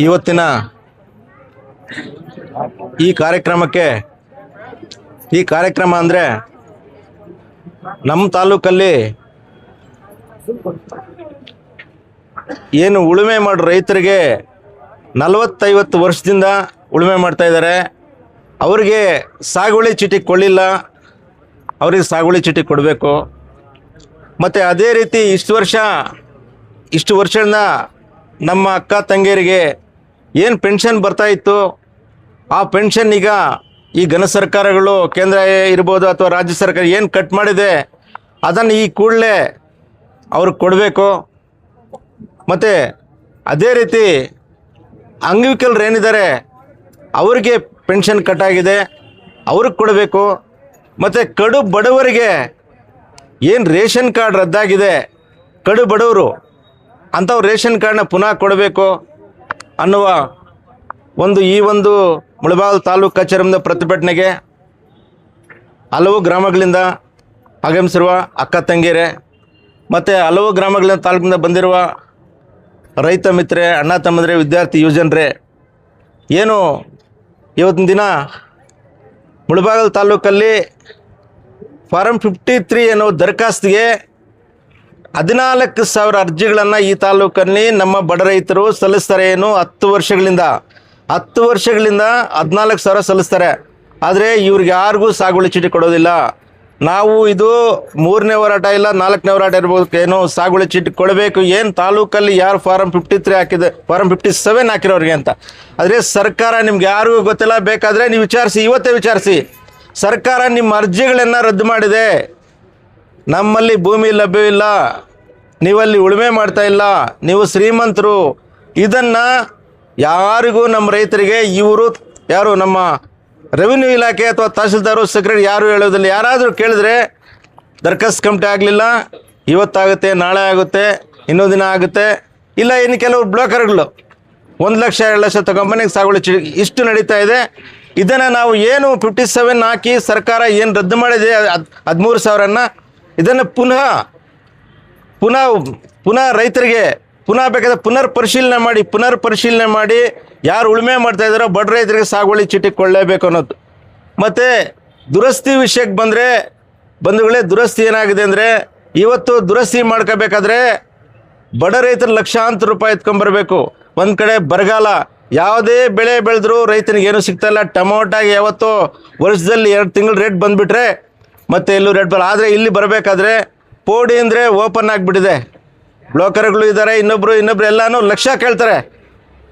ಇವತ್ತಿನ ಈ ಕಾರ್ಯಕ್ರಮ ಅಂದರೆ ನಮ್ಮ ತಾಲೂಕಲ್ಲಿ ಏನು ಉಳುಮೆ ಮಾಡೋ ರೈತರಿಗೆ 40-50 ವರ್ಷದಿಂದ ಉಳುಮೆ ಮಾಡ್ತಾ ಇದ್ದಾರೆ. ಅವರಿಗೆ ಸಾಗುವಳಿ ಚೀಟಿ ಕೊಳ್ಳಿಲ್ಲ, ಅವ್ರಿಗೆ ಸಾಗುವಳಿ ಚೀಟಿ ಕೊಡಬೇಕು. ಮತ್ತು ಅದೇ ರೀತಿ ಇಷ್ಟು ವರ್ಷದಿಂದ ನಮ್ಮ ಅಕ್ಕ ತಂಗಿಯರಿಗೆ ಏನು ಪೆನ್ಷನ್ ಬರ್ತಾಯಿತ್ತು, ಆ ಪೆನ್ಷನ್ ಈಗ ಈ ಘನ ಸರ್ಕಾರಗಳು ಕೇಂದ್ರ ಇರ್ಬೋದು ಅಥವಾ ರಾಜ್ಯ ಸರ್ಕಾರ ಏನು ಕಟ್ ಮಾಡಿದೆ ಅದನ್ನು ಈ ಕೂಡಲೇ ಅವ್ರಿಗೆ ಕೊಡಬೇಕು. ಮತ್ತು ಅದೇ ರೀತಿ ಅಂಗವಿಕಲರು ಏನಿದ್ದಾರೆ ಅವರಿಗೆ ಪೆನ್ಷನ್ ಕಟ್ ಆಗಿದೆ, ಅವ್ರಿಗೆ ಕೊಡಬೇಕು. ಮತ್ತು ಕಡು ಬಡವರಿಗೆ ಏನು ರೇಷನ್ ಕಾರ್ಡ್ ರದ್ದಾಗಿದೆ, ಕಡು ಬಡವರು ಅಂಥವ್ರು ರೇಷನ್ ಕಾರ್ಡ್ನ ಪುನಃ ಕೊಡಬೇಕು ಅನ್ನುವ ಈ ಒಂದು ಮುಳಬಾಗಿಲು ತಾಲೂಕು ಕಚೇರಿಯಿಂದ ಪ್ರತಿಭಟನೆಗೆ ಹಲವು ಗ್ರಾಮಗಳಿಂದ ಆಗಮಿಸಿರುವ ಅಕ್ಕ ತಂಗಿಯರೇ ಮತ್ತು ಹಲವು ಗ್ರಾಮಗಳಿಂದ ತಾಲೂಕಿನಿಂದ ಬಂದಿರುವ ರೈತ ಮಿತ್ರರೇ, ಅಣ್ಣ ತಮ್ಮಂದಿರೇ, ವಿದ್ಯಾರ್ಥಿ ಯುವಜನರೇ, ಏನು ಇವತ್ತಿನ ದಿನ ಮುಳಬಾಗಿಲು ತಾಲೂಕಲ್ಲಿ ಫಾರಂ 53 ಅನ್ನೋ ದರಖಾಸ್ತಿಗೆ 14,000 ಅರ್ಜಿಗಳನ್ನು ಈ ತಾಲೂಕಲ್ಲಿ ನಮ್ಮ ಬಡ ರೈತರು ಸಲ್ಲಿಸ್ತಾರೆ. ಏನು 10 ವರ್ಷಗಳಿಂದ 14,000 ಸಲ್ಲಿಸ್ತಾರೆ. ಆದರೆ ಇವ್ರಿಗೆ ಯಾರಿಗೂ ಸಾಗುವಳಿ ಚೀಟಿ ಕೊಡೋದಿಲ್ಲ. ನಾವು ಇದು 3ನೇ ಹೋರಾಟ ಇಲ್ಲ 4ನೇ ಹೋರಾಟ ಇರ್ಬೋದು, ಏನೋ ಸಾಗುವಳಿ ಚೀಟಿ ಕೊಡಬೇಕು. ಏನು ತಾಲೂಕಲ್ಲಿ ಯಾರು ಫಾರಂ 53 ಹಾಕಿದೆ, ಫಾರಂ 57 ಹಾಕಿರೋರಿಗೆ ಅಂತ. ಆದರೆ ಸರ್ಕಾರ ನಿಮ್ಗೆ ಯಾರಿಗೂ ಗೊತ್ತಿಲ್ಲ. ಬೇಕಾದರೆ ನೀವು ಇವತ್ತೇ ವಿಚಾರಿಸಿ. ಸರ್ಕಾರ ನಿಮ್ಮ ಅರ್ಜಿಗಳನ್ನು ರದ್ದು ಮಾಡಿದೆ. ನಮ್ಮಲ್ಲಿ ಭೂಮಿ ಲಭ್ಯವಿಲ್ಲ, ನೀವಲ್ಲಿ ಉಳುಮೆ ಮಾಡ್ತಾ ಇಲ್ಲ, ನೀವು ಶ್ರೀಮಂತರು. ಇದನ್ನು ಯಾರಿಗೂ ನಮ್ಮ ರೈತರಿಗೆ ಇವರು ಯಾರು ನಮ್ಮ ರೆವಿನ್ಯೂ ಇಲಾಖೆ ಅಥವಾ ತಹಸೀಲ್ದಾರು ಸೆಕ್ರೆಟರಿ ಯಾರು ಹೇಳೋದಿಲ್ಲ. ಯಾರಾದರೂ ಕೇಳಿದ್ರೆ ದರ್ಖಾಸ್ತು ಕಮಿಟಿ ಆಗಲಿಲ್ಲ, ಇವತ್ತಾಗುತ್ತೆ, ನಾಳೆ ಆಗುತ್ತೆ, ಇನ್ನೊಂದು ದಿನ ಆಗುತ್ತೆ. ಇಲ್ಲ ಇನ್ನು ಕೆಲವರು ಬ್ರೋಕರ್ಗಳು 1 ಲಕ್ಷ 2 ಲಕ್ಷ ತಗೊಂಬನಿಗೆ ಸಾಗುವಳಿ ಚೀಟಿ ಇಷ್ಟು ನಡೀತಾ ಇದೆ. ಇದನ್ನು ನಾವು ಏನು 57 ಹಾಕಿ ಸರ್ಕಾರ ಏನು ರದ್ದು ಮಾಡಿದೆ 13,000 ಇದನ್ನು ಪುನಃ ರೈತರಿಗೆ ಬೇಕಾದ್ರೆ ಪುನರ್ ಪರಿಶೀಲನೆ ಮಾಡಿ ಯಾರು ಉಳುಮೆ ಮಾಡ್ತಾ ಇದ್ದಾರೋ ಬಡ ರೈತರಿಗೆ ಸಾಗುವಳಿ ಚೀಟಿ ಕೊಳ್ಳಲೇಬೇಕು ಅನ್ನೋದು. ಮತ್ತು ದುರಸ್ತಿ ವಿಷಯಕ್ಕೆ ಬಂದರೆ ಬಂಧುಗಳೇ, ದುರಸ್ತಿ ಏನಾಗಿದೆ ಅಂದರೆ ಇವತ್ತು ದುರಸ್ತಿ ಮಾಡ್ಕೋಬೇಕಾದ್ರೆ ಬಡ ರೈತರು ಲಕ್ಷಾಂತರ ರೂಪಾಯಿ ಎತ್ಕೊಂಬರ್ಬೇಕು. ಒಂದು ಕಡೆ ಬರಗಾಲ, ಯಾವುದೇ ಬೆಳೆ ಬೆಳೆದ್ರೂ ರೈತನಿಗೆ ಏನೂ ಸಿಗ್ತಾಯಿಲ್ಲ. ಟೊಮೊಟಾಗಿ ಯಾವತ್ತೋ ವರ್ಷದಲ್ಲಿ 2 ತಿಂಗಳು ರೇಟ್ ಬಂದುಬಿಟ್ರೆ ಮತ್ತೆ ಎಲ್ಲೂ ರೇಟ್ ಬರಲ್ಲ. ಆದರೆ ಇಲ್ಲಿ ಬರಬೇಕಾದ್ರೆ ಪೋಡಿ ಅಂದರೆ ಓಪನ್ ಆಗಿಬಿಟ್ಟಿದೆ. ಬ್ರೋಕರ್ಗಳು ಇದ್ದಾರೆ, ಇನ್ನೊಬ್ರು ಎಲ್ಲನೂ ಲಕ್ಷ ಕೇಳ್ತಾರೆ.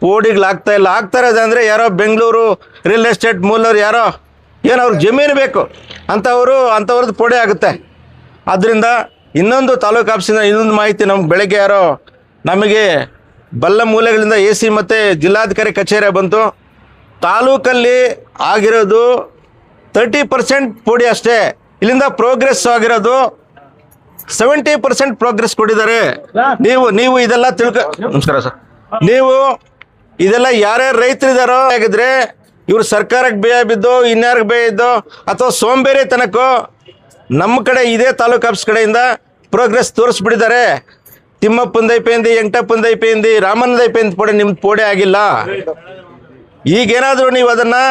ಪೋಡಿಗಳು ಆಗ್ತಾರೆ ಅಂದರೆ ಯಾರೋ ಬೆಂಗಳೂರು ರಿಯಲ್ ಎಸ್ಟೇಟ್ ಮೂಲವ್ರು ಯಾರೋ ಏನು ಅವ್ರಿಗೆ ಜಮೀನು ಬೇಕು ಅಂಥವ್ರದ್ದು ಪೋಡಿ ಆಗುತ್ತೆ. ಆದ್ದರಿಂದ ಇನ್ನೊಂದು ತಾಲೂಕು ಆಫೀಸಿಂದ ಇನ್ನೊಂದು ಮಾಹಿತಿ ಬೆಳಗ್ಗೆ ಯಾರೋ ನಮಗೆ ಬಲ್ಲ ಮೂಲೆಗಳಿಂದ AC ಮತ್ತು ಜಿಲ್ಲಾಧಿಕಾರಿ ಕಚೇರಿ ಬಂತು. ತಾಲೂಕಲ್ಲಿ ಆಗಿರೋದು 30% ಪೋಡಿ ಅಷ್ಟೇ. ಇಲ್ಲಿಂದ ಪ್ರೋಗ್ರೆಸ್ ಆಗಿರೋದು 70% ಪ್ರೋಗ್ರೆಸ್ ಕೊಟ್ಟಿದ್ದಾರೆ. ನೀವು ಇದೆಲ್ಲ ನಮಸ್ಕಾರ ಸರ್. ನೀವು ಇದೆಲ್ಲ ಯಾರ್ಯಾರು ರೈತರಿದ್ದಾರೋ ಆಗಿದ್ರೆ ಇವರು ಸರ್ಕಾರಕ್ಕೆ ಬೇಯ ಬಿದ್ದೋ ಇನ್ಯಾರಿಗೆ ಬೇಯ ಇದ್ದೋ ಅಥವಾ ಸೋಂಬೇರಿ ತನಕೋ ನಮ್ಮ ಕಡೆ ಇದೇ ತಾಲೂಕು ಆಫೀಸ್ ಕಡೆಯಿಂದ ಪ್ರೋಗ್ರೆಸ್ ತೋರಿಸ್ಬಿಟ್ಟಿದ್ದಾರೆ. ತಿಮ್ಮಪ್ಪಂದೈಪೇಂದಿ, ಎಂಟಪ್ಪಂದೈಪೇಂದಿ, ರಾಮನದೈಪೇಂದಿ ಪೋಡೆ ನಿಮ್ದು ಪೋಡೆ ಆಗಿಲ್ಲ. ಈಗೇನಾದರೂ ನೀವು ಅದನ್ನು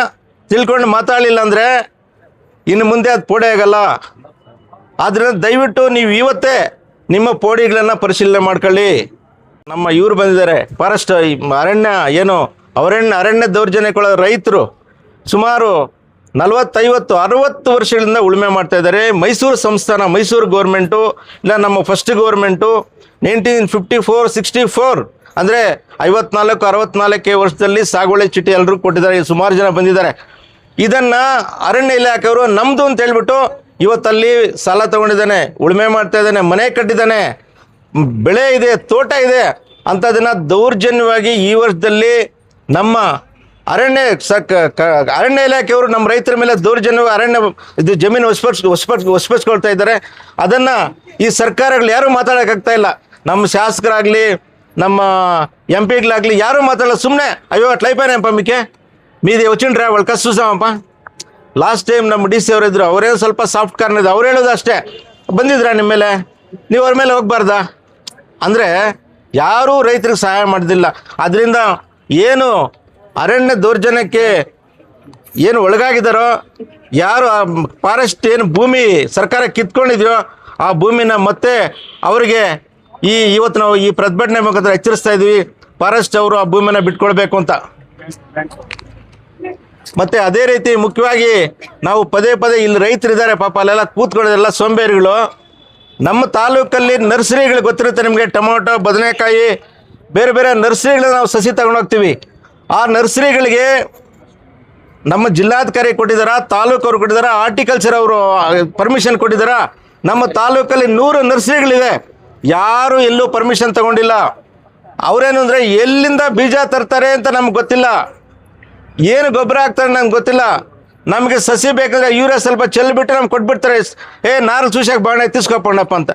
ತಿಳ್ಕೊಂಡು ಮಾತಾಡಲಿಲ್ಲ ಅಂದರೆ ಇನ್ನು ಮುಂದೆ ಅದು ಪೋಡೆ ಆಗಲ್ಲ. ಆದ್ದರಿಂದ ದಯವಿಟ್ಟು ನೀವು ಇವತ್ತೇ ನಿಮ್ಮ ಪೋಡಿಗಳನ್ನು ಪರಿಶೀಲನೆ ಮಾಡ್ಕೊಳ್ಳಿ. ನಮ್ಮ ಇವರು ಬಂದಿದ್ದಾರೆ ಫಾರೆಸ್ಟ್ ಅರಣ್ಯ ಅರಣ್ಯ ದೌರ್ಜನ್ಯಗಳ ರೈತರು ಸುಮಾರು 40-50-60 ವರ್ಷಗಳಿಂದ ಉಳುಮೆ ಮಾಡ್ತಾ ಇದ್ದಾರೆ. ಮೈಸೂರು ಸಂಸ್ಥಾನ, ಮೈಸೂರು ಗೌರ್ಮೆಂಟು ಇಲ್ಲ ನಮ್ಮ ಫಸ್ಟ್ ಗೌರ್ಮೆಂಟು 1954-64 ಅಂದರೆ 54-64 ವರ್ಷದಲ್ಲಿ ಸಾಗುವಳಿ ಚೀಟಿ ಎಲ್ಲರೂ ಕೊಟ್ಟಿದ್ದಾರೆ. ಸುಮಾರು ಜನ ಬಂದಿದ್ದಾರೆ. ಇದನ್ನು ಅರಣ್ಯ ಇಲಾಖೆಯವರು ನಮ್ಮದು ಅಂತ ಹೇಳ್ಬಿಟ್ಟು ಇವತ್ತಲ್ಲಿ ಸಾಲ ತೊಗೊಂಡಿದ್ದಾನೆ, ಉಳುಮೆ ಮಾಡ್ತಾ ಇದ್ದಾನೆ, ಮನೆ ಕಟ್ಟಿದ್ದಾನೆ, ಬೆಳೆ ಇದೆ, ತೋಟ ಇದೆ ಅಂಥದನ್ನು ದೌರ್ಜನ್ಯವಾಗಿ ಈ ವರ್ಷದಲ್ಲಿ ನಮ್ಮ ಅರಣ್ಯ ಇಲಾಖೆಯವರು ನಮ್ಮ ರೈತರ ಮೇಲೆ ದೌರ್ಜನ್ಯವಾಗಿ ಜಮೀನು ವಶಪಡಿಸ್ಕೊಳ್ತಾ ಇದ್ದಾರೆ. ಅದನ್ನು ಈ ಸರ್ಕಾರಗಳು ಯಾರೂ ಮಾತಾಡೋಕ್ಕಾಗ್ತಾ ಇಲ್ಲ. ನಮ್ಮ ಶಾಸಕರಾಗಲಿ ನಮ್ಮ MP ಗಳಾಗಲಿ ಯಾರೂ ಮಾತಾಡಲ್ಲ. ಸುಮ್ಮನೆ ಅಯ್ಯೋ ಅಟ್ಲೈಪೇನಪ್ಪ ಮೀದಿ వచ్చిండ్రా వాళ్ళ చూసామಪ್ಪ. ಲಾಸ್ಟ್ ಟೈಮ್ ನಮ್ಮ DC ಅವರು ಇದ್ದರು, ಅವರೇ ಸ್ವಲ್ಪ ಸಾಫ್ಟ್ ಕಾರ್ನ್ ಇದೆ, ಅವ್ರು ಹೇಳೋದು ಅಷ್ಟೇ. ಬಂದಿದ್ರಾ ನಿಮ್ಮ ಮೇಲೆ, ನೀವು ಅವ್ರ ಮೇಲೆ ಹೋಗ್ಬಾರ್ದಾ? ಅಂದರೆ ಯಾರೂ ರೈತರಿಗೆ ಸಹಾಯ ಮಾಡೋದಿಲ್ಲ. ಅದರಿಂದ ಏನು ಅರಣ್ಯ ದೌರ್ಜನ್ಯಕ್ಕೆ ಏನು ಒಳಗಾಗಿದ್ದಾರೋ, ಯಾರು ಆ ಫಾರೆಸ್ಟ್ ಏನು ಭೂಮಿ ಸರ್ಕಾರ ಕಿತ್ಕೊಂಡಿದೆಯೋ ಆ ಭೂಮಿನ ಮತ್ತೆ ಅವರಿಗೆ ಇವತ್ತು ನಾವು ಈ ಪ್ರತಿಭಟನೆ ಮುಖಾಂತರ ಎಚ್ಚರಿಸ್ತಾ ಇದ್ದೀವಿ, ಫಾರೆಸ್ಟ್ ಅವರು ಆ ಭೂಮಿನ ಬಿಟ್ಕೊಳ್ಬೇಕು ಅಂತ. ಮತ್ತು ಅದೇ ರೀತಿ ಮುಖ್ಯವಾಗಿ ನಾವು ಪದೇ ಇಲ್ಲಿ ರೈತರಿದ್ದಾರೆ ಪಾಪ, ಅಲ್ಲೆಲ್ಲ ಕೂತ್ಕೊಳ್ಳೋದೆಲ್ಲ ಸೋಂಬೇರಿಗಳು. ನಮ್ಮ ತಾಲೂಕಲ್ಲಿ ನರ್ಸರಿಗಳು ಗೊತ್ತಿರುತ್ತೆ ನಿಮಗೆ, ಟೊಮೊಟೊ, ಬದನೆಕಾಯಿ, ಬೇರೆ ಬೇರೆ ನರ್ಸರಿಗಳನ್ನ ನಾವು ಸಸಿ ತಗೊಂಡೋಗ್ತೀವಿ. ಆ ನರ್ಸರಿಗಳಿಗೆ ನಮ್ಮ ಜಿಲ್ಲಾಧಿಕಾರಿ ಕೊಟ್ಟಿದ್ದಾರಾ, ತಾಲೂಕವ್ರು ಕೊಟ್ಟಿದ್ದಾರಾ, ಆರ್ಟಿಕಲ್ಚರ್ ಅವರು ಪರ್ಮಿಷನ್ ಕೊಟ್ಟಿದ್ದಾರಾ? ನಮ್ಮ ತಾಲೂಕಲ್ಲಿ 100 ನರ್ಸರಿಗಳಿದೆ, ಯಾರು ಎಲ್ಲೂ ಪರ್ಮಿಷನ್ ತಗೊಂಡಿಲ್ಲ. ಅವರೇನು ಅಂದರೆ ಎಲ್ಲಿಂದ ಬೀಜ ತರ್ತಾರೆ ಅಂತ ನಮ್ಗೆ ಗೊತ್ತಿಲ್ಲ, ಏನು ಗೊಬ್ಬರ ಹಾಕ್ತಾರೆ ನಮ್ಗೆ ಗೊತ್ತಿಲ್ಲ. ನಮಗೆ ಸಸಿ ಬೇಕಾದ್ರೆ ಯೂರಿಯಾ ಸ್ವಲ್ಪ ಚೆಲ್ಲಿಬಿಟ್ಟು ನಮ್ಗೆ ಕೊಟ್ಬಿಡ್ತಾರೆ, ನಾರು చూశాక బాగా తీసుకోపండప్ప ಅಂತ.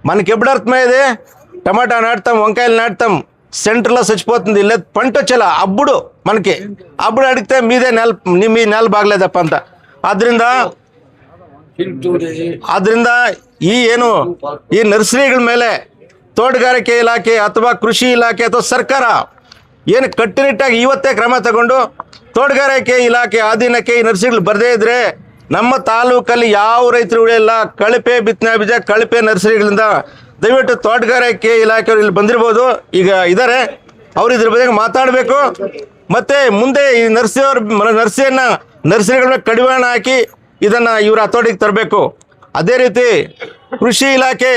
మనకి ఎప్పుడు అర్థమైంది? టమాటా నాటుతాం, వంకాయలు నాటుతాం, సెంటర్లో చచ్చిపోతుంది, లేదు పంట వచ్చేలా అప్పుడు మనకి అప్పుడు అడిగితే మీ నెల బాగలేదప్ప ಅಂತ. ಆದ್ರಿಂದ ಈ ನರ್ಸರಿಗಳ ಮೇಲೆ ತೋಟಗಾರಿಕೆ ಇಲಾಖೆ ಅಥವಾ ಕೃಷಿ ಇಲಾಖೆ ಅಥವಾ ಸರ್ಕಾರ ಏನು ಕಟ್ಟುನಿಟ್ಟಾಗಿ ಇವತ್ತೇ ಕ್ರಮ ತಗೊಂಡು ತೋಟಗಾರಿಕೆ ಇಲಾಖೆ ಅಧೀನಕ್ಕೆ ಈ ನರ್ಸರಿಗಳು ಬರದೇ ಇದ್ರೆ ನಮ್ಮ ತಾಲೂಕಲ್ಲಿ ಯಾವ ರೈತರು ಉಳಿಯಲ್ಲ. ಕಳಪೆ ಬಿತ್ತನೆ ಬೀಜ, ಕಳಪೆ ನರ್ಸರಿಗಳಿಂದ ದಯವಿಟ್ಟು ತೋಟಗಾರಿಕೆ ಇಲಾಖೆಯವರು ಇಲ್ಲಿ ಬಂದಿರ್ಬೋದು, ಈಗ ಇದ್ದಾರೆ, ಅವ್ರು ಇದ್ರ ಬಗ್ಗೆ ಮಾತಾಡಬೇಕು. ಮತ್ತು ಮುಂದೆ ಈ ನರ್ಸರಿಗಳನ್ನ ಕಡಿವಾಣ ಹಾಕಿ ಇದನ್ನು ಇವ್ರ ಹತೋಟಿಗೆ ತರಬೇಕು. ಅದೇ ರೀತಿ ಕೃಷಿ ಇಲಾಖೆ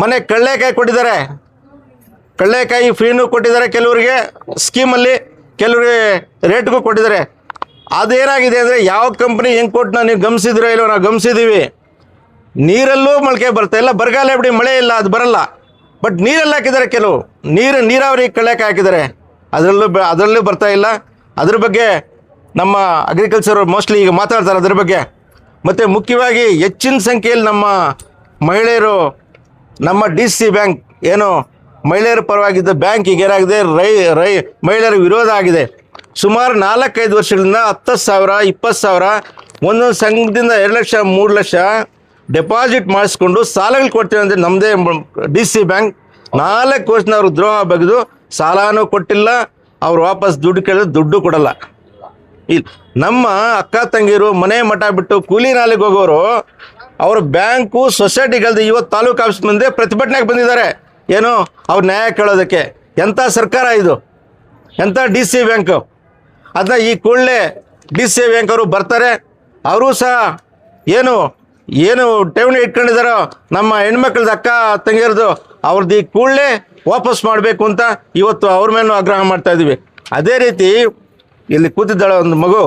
ಮನೆ ಕಡಲೆಕಾಯಿ ಕೊಟ್ಟಿದ್ದಾರೆ, ಕಡಲೆಕಾಯಿ ಫ್ರೀನೂ ಕೊಟ್ಟಿದ್ದಾರೆ, ಕೆಲವರಿಗೆ ಸ್ಕೀಮಲ್ಲಿ, ಕೆಲವರಿಗೆ ರೇಟ್ಗೂ ಕೊಟ್ಟಿದ್ದಾರೆ. ಅದೇನಾಗಿದೆ ಅಂದರೆ ಯಾವ ಕಂಪ್ನಿ ಹೆಂಗೆ ಕೊಟ್ಟು ನೀವು ಗಮನಿಸಿದ್ರೋ ಇಲ್ಲೋ, ನಾವು ಗಮನಿಸಿದ್ದೀವಿ. ನೀರಲ್ಲೂ ಮೊಳಕೆ ಬರ್ತಾ ಇಲ್ಲ, ಬರಗಾಲ ಬಿಡಿ, ಮಳೆ ಇಲ್ಲ, ಅದು ಬರಲ್ಲ. ಬಟ್ ನೀರಲ್ಲಿ ಹಾಕಿದ್ದಾರೆ, ಕೆಲವು ನೀರಾವರಿ ಕಡಲೆಕಾಯಿ ಹಾಕಿದ್ದಾರೆ, ಅದರಲ್ಲೂ ಬರ್ತಾ ಇಲ್ಲ. ಅದ್ರ ಬಗ್ಗೆ ನಮ್ಮ ಅಗ್ರಿಕಲ್ಚರ್ ಮೋಸ್ಟ್ಲಿ ಈಗ ಮಾತಾಡ್ತಾರೆ ಅದ್ರ ಬಗ್ಗೆ. ಮತ್ತು ಮುಖ್ಯವಾಗಿ ಹೆಚ್ಚಿನ ಸಂಖ್ಯೆಯಲ್ಲಿ ನಮ್ಮ ಮಹಿಳೆಯರು, ನಮ್ಮ DC ಬ್ಯಾಂಕ್ ಏನು ಮಹಿಳೆಯರ ಪರವಾಗಿದ್ದ ಬ್ಯಾಂಕ್ ಈಗ ಏನಾಗಿದೆ, ಮಹಿಳೆಯರ ವಿರೋಧ ಆಗಿದೆ. ಸುಮಾರು 4-5 ವರ್ಷಗಳಿಂದ 10,000, 20,000 ಒಂದೊಂದು ಸಂಘದಿಂದ 2 ಲಕ್ಷ 3 ಲಕ್ಷ ಡೆಪಾಸಿಟ್ ಮಾಡಿಸ್ಕೊಂಡು ಸಾಲಗಳು ಕೊಡ್ತೀವಿ ಅಂದರೆ ನಮ್ಮದೇ DC ಬ್ಯಾಂಕ್ 4 ವರ್ಷದಿಂದ ಅವರು ದ್ರೋಹ ಬಗೆದು ಸಾಲನೂ ಕೊಟ್ಟಿಲ್ಲ, ಅವ್ರು ವಾಪಸ್ ದುಡ್ಡು ಕೇಳಿದ್ರೆ ದುಡ್ಡು ಕೊಡಲ್ಲ. ಇಲ್ಲ, ನಮ್ಮ ಅಕ್ಕ ತಂಗಿರು ಮನೆ ಮಠ ಬಿಟ್ಟು ಕೂಲಿ ನಾಲಿಗೆ ಹೋಗೋರು ಅವರು ಬ್ಯಾಂಕು ಸೊಸೈಟಿಗಳದ್ದು ಇವತ್ತು ತಾಲೂಕು ಆಫೀಸ್ ಮುಂದೆ ಪ್ರತಿಭಟನೆಗೆ ಬಂದಿದ್ದಾರೆ. ಏನು ಅವ್ರು ನ್ಯಾಯ ಕೇಳೋದಕ್ಕೆ. ಎಂಥ ಸರ್ಕಾರ ಇದು, ಎಂಥ DC ಬ್ಯಾಂಕು? ಅದನ್ನ ಈ ಕೂಡಲೇ DC ಬ್ಯಾಂಕ್ ಅವರು ಬರ್ತಾರೆ, ಅವರು ಸಹ ಏನು ಠೇವಣಿ ಇಟ್ಕೊಂಡಿದ್ದಾರೋ ನಮ್ಮ ಹೆಣ್ಮಕ್ಳದ್ದು ಅಕ್ಕ ತಂಗಿಯರದು ಅವ್ರದ್ದು ಈ ಕೂಡಲೇ ವಾಪಸ್ ಮಾಡಬೇಕು ಅಂತ ಇವತ್ತು ಅವ್ರ ಮೇಲೂ ಆಗ್ರಹ ಮಾಡ್ತಾ ಇದ್ದೀವಿ. ಅದೇ ರೀತಿ ಇಲ್ಲಿ ಕೂತಿದ್ದಾಳೆ ಒಂದು ಮಗು,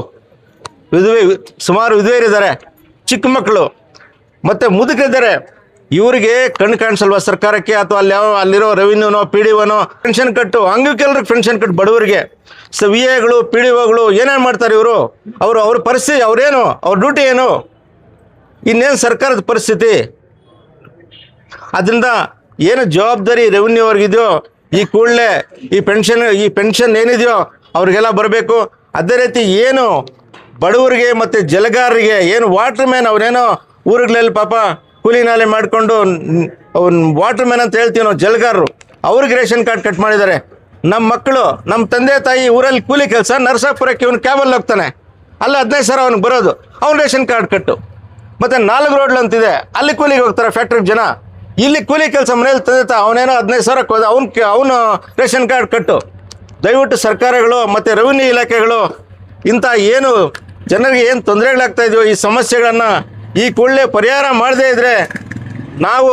ಸುಮಾರು ವಿಧವೆಯರಿದ್ದಾರೆ, ಚಿಕ್ಕ ಮಕ್ಕಳು ಮತ್ತು ಮುದುಕರಿದ್ದಾರೆ. ಇವರಿಗೆ ಕಣ್ಣು ಕಾಣಿಸಲ್ವ ಸರ್ಕಾರಕ್ಕೆ? ಅಥವಾ ಅಲ್ಲಿರೋ ರೆವಿನ್ಯೂನೋ PDOನೋ ಪೆನ್ಷನ್ ಕಟ್ಟು, ಅಂಗವಿಕಲರಿಗೆ ಪೆನ್ಷನ್ ಕಟ್ಟು, ಬಡವರಿಗೆ VAಗಳು PDOಗಳು ಏನೇನು ಮಾಡ್ತಾರೆ ಇವರು? ಅವ್ರ ಪರಿಸ್ಥಿತಿ, ಅವ್ರೇನು, ಅವ್ರ ಡ್ಯೂಟಿ ಏನು? ಇನ್ನೇನು ಸರ್ಕಾರದ ಪರಿಸ್ಥಿತಿ? ಅದರಿಂದ ಏನು ಜವಾಬ್ದಾರಿ ರೆವಿನ್ಯೂ ಅವ್ರಿಗಿದೆಯೋ ಈ ಕೂಡಲೇ ಈ ಪೆನ್ಷನ್ ಏನಿದೆಯೋ ಅವ್ರಿಗೆಲ್ಲ ಬರಬೇಕು. ಅದೇ ರೀತಿ ಏನು ಬಡವರಿಗೆ ಮತ್ತು ಜಲಗಾರರಿಗೆ ಏನು ವಾಟರ್ ಮ್ಯಾನ್, ಅವನೇನೋ ಊರುಗಳಲ್ಲಿ ಪಾಪ ಕೂಲಿ ನಾಲೆ ಮಾಡಿಕೊಂಡು ವಾಟರ್ ಮ್ಯಾನ್ ಅಂತ ಹೇಳ್ತೀವಿ ನಾವು, ಜಲಗಾರರು, ಅವ್ರಿಗೆ ರೇಷನ್ ಕಾರ್ಡ್ ಕಟ್ ಮಾಡಿದ್ದಾರೆ. ನಮ್ಮ ಮಕ್ಕಳು, ನಮ್ಮ ತಂದೆ ತಾಯಿ ಊರಲ್ಲಿ ಕೂಲಿ ಕೆಲಸ, ನರಸಾಪುರಕ್ಕೆ ಇವನು ಕ್ಯಾಬಲ್ಲಿ ಹೋಗ್ತಾನೆ, ಅಲ್ಲಿ 15,000 ಅವ್ನಿಗೆ ಬರೋದು, ಅವ್ನು ರೇಷನ್ ಕಾರ್ಡ್ ಕಟ್ಟು. ಮತ್ತು 4 ರೋಡ್ಲು ಅಂತಿದೆ, ಅಲ್ಲಿ ಕೂಲಿಗೆ ಹೋಗ್ತಾರೆ ಫ್ಯಾಕ್ಟ್ರಿಗೆ ಜನ, ಇಲ್ಲಿ ಕೂಲಿ ಕೆಲಸ ಮನೇಲಿ ತಂದೆ ಅವನೇನೋ 15,000 ಅವನು ರೇಷನ್ ಕಾರ್ಡ್ ಕಟ್ಟು. ದಯವಿಟ್ಟು ಸರ್ಕಾರಗಳು ಮತ್ತು ರೆವಿನ್ಯೂ ಇಲಾಖೆಗಳು ಇಂಥ ಏನು ಜನರಿಗೆ ಏನು ತೊಂದರೆಗಳಾಗ್ತಾ ಇದೆಯೋ ಈ ಸಮಸ್ಯೆಗಳನ್ನು ಈ ಕೂಡಲೇ ಪರಿಹಾರ ಮಾಡದೇ ಇದ್ದರೆ ನಾವು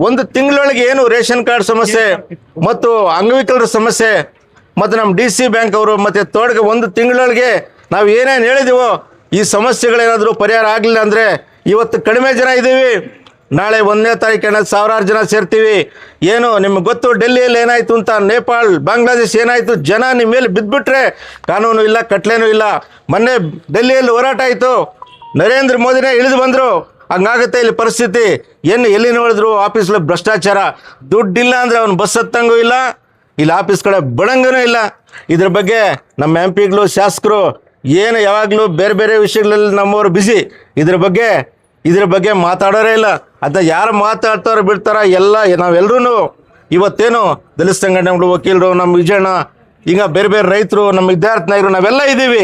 1 ತಿಂಗಳೊಳಗೆ ಏನು ರೇಷನ್ ಕಾರ್ಡ್ ಸಮಸ್ಯೆ ಮತ್ತು ಅಂಗವಿಕಲರ ಸಮಸ್ಯೆ ಮತ್ತು ನಮ್ಮ DC ಬ್ಯಾಂಕ್ ಅವರು ಮತ್ತು ತೋಟಕ್ಕೆ 1 ತಿಂಗಳೊಳಗೆ ನಾವು ಏನೇನು ಹೇಳಿದೀವೋ ಈ ಸಮಸ್ಯೆಗಳೇನಾದರೂ ಪರಿಹಾರ ಆಗಲಿಲ್ಲ ಅಂದರೆ ಇವತ್ತು ಕಡಿಮೆ ಜನ ಇದ್ದೀವಿ, ನಾಳೆ 1ನೇ ತಾರೀಕಿನ ಸಾವಿರಾರು ಜನ ಸೇರ್ತೀವಿ. ಏನು ನಿಮ್ಗೆ ಗೊತ್ತು ಡೆಲ್ಲಿಯಲ್ಲಿ ಏನಾಯಿತು ಅಂತ, ನೇಪಾಳ್ ಬಾಂಗ್ಲಾದೇಶ್ ಏನಾಯಿತು, ಜನ ನಿಮ್ಮ ಮೇಲೆ ಬಿದ್ದುಬಿಟ್ರೆ ಕಾನೂನು ಇಲ್ಲ, ಕಟ್ಲೇನೂ ಇಲ್ಲ. ಮೊನ್ನೆ ಡೆಲ್ಲಿಯಲ್ಲಿ ಹೋರಾಟ ಆಯಿತು, ನರೇಂದ್ರ ಮೋದಿನೇ ಇಳಿದು ಬಂದರು, ಹಂಗಾಗುತ್ತೆ ಇಲ್ಲಿ ಪರಿಸ್ಥಿತಿ. ಎಲ್ಲಿ ನೋಡಿದ್ರು ಆಫೀಸ್లో ಭ್ರಷ್ಟಾಚಾರ, ದುಡ್ಡಿಲ್ಲ ಅಂದರೆ ಅವನು ಬಸ್ ಹತ್ತಂಗೂ ಇಲ್ಲ, ಇಲ್ಲಿ ಆಫೀಸ್ ಕಡೆ ಬಡಂಗೂ ಇಲ್ಲ. ಇದ್ರ ಬಗ್ಗೆ ನಮ್ಮ MP ಗಳು ಶಾಸಕರು ಏನು ಯಾವಾಗಲೂ ಬೇರೆ ಬೇರೆ ವಿಷಯಗಳಲ್ಲಿ ನಮ್ಮವರು ಬಿಸಿ, ಇದ್ರ ಬಗ್ಗೆ ಮಾತಾಡೋರೇ ಇಲ್ಲ. ಅದನ್ನ ಯಾರು ಮಾತಾಡ್ತಾರೋ ಬಿಡ್ತಾರೋ ಎಲ್ಲ ನಾವೆಲ್ಲರೂ ಇವತ್ತೇನು ದಲಿತ ಸಂಘಟನೆಗಳು, ವಕೀಲರು, ನಮ್ಮ ವಿಜಯಣ್ಣ ಈಗ ಬೇರೆ ಬೇರೆ ರೈತರು, ನಮ್ಮ ವಿದ್ಯಾರ್ಥಿ ನಾಯಕರು ನಾವೆಲ್ಲ ಇದ್ದೀವಿ.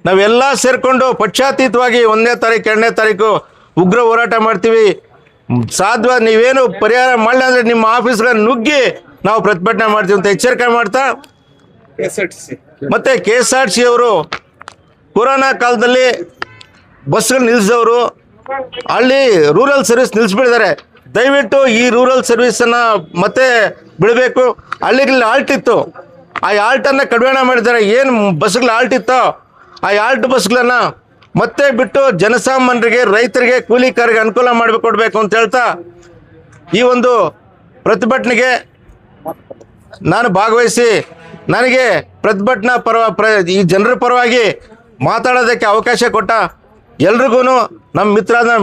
ನಾವೆಲ್ಲ ಸೇರಿಕೊಂಡು ಪಕ್ಷಾತೀತವಾಗಿ 1ನೇ ತಾರೀಕು 2ನೇ ತಾರೀಕು ಉಗ್ರ ಹೋರಾಟ ಮಾಡ್ತೀವಿ. ಸಾಧ್ಯ ನೀವೇನು ಪರಿಹಾರ ಮಾಡಲಿ ಅಂದರೆ ನಿಮ್ಮ ಆಫೀಸ್ಗಳ ನುಗ್ಗಿ ನಾವು ಪ್ರತಿಭಟನೆ ಮಾಡ್ತೀವಿ ಅಂತ ಎಚ್ಚರಿಕೆ ಮಾಡ್ತಾ, ಮತ್ತೆ KSRTC ಅವರು ಕೊರೋನಾ ಕಾಲದಲ್ಲಿ ಬಸ್ಗಳು ನಿಲ್ಲಿಸಿದವರು ಅಲ್ಲಿ ರೂರಲ್ ಸರ್ವಿಸ್ ನಿಲ್ಲಿಸ್ಬಿಟ್ಟಿದ್ದಾರೆ. ದಯವಿಟ್ಟು ಈ ರೂರಲ್ ಸರ್ವಿಸನ್ನು ಮತ್ತೆ ಬಿಡಬೇಕು. ಹಳ್ಳಿಗಳಲ್ಲಿ ಆಲ್ಟ್ ಇತ್ತು, ಆ ಆಲ್ಟನ್ನು ಕಡಿವಾಣ ಮಾಡಿದ್ದಾರೆ. ಏನು ಬಸ್ಗಳು ಆಲ್ಟ್ ಇತ್ತೋ ಆ ಆಲ್ಟ್ ಬಸ್ಗಳನ್ನು ಮತ್ತೆ ಬಿಟ್ಟು ಜನಸಾಮಾನ್ಯರಿಗೆ, ರೈತರಿಗೆ, ಕೂಲಿಕಾರರಿಗೆ ಅನುಕೂಲ ಮಾಡಿಕೊಡ್ಬೇಕು ಅಂತ ಹೇಳ್ತಾ ಈ ಒಂದು ಪ್ರತಿಭಟನೆಗೆ ನಾನು ಭಾಗವಹಿಸಿ ನನಗೆ ಪ್ರತಿಭಟನಾ ಈ ಜನರ ಪರವಾಗಿ ಮಾತಾಡೋದಕ್ಕೆ ಅವಕಾಶ ಕೊಟ್ಟ ಎಲ್ರಿಗೂ ನಮ್ಮ ಮಿತ್ರರಾದ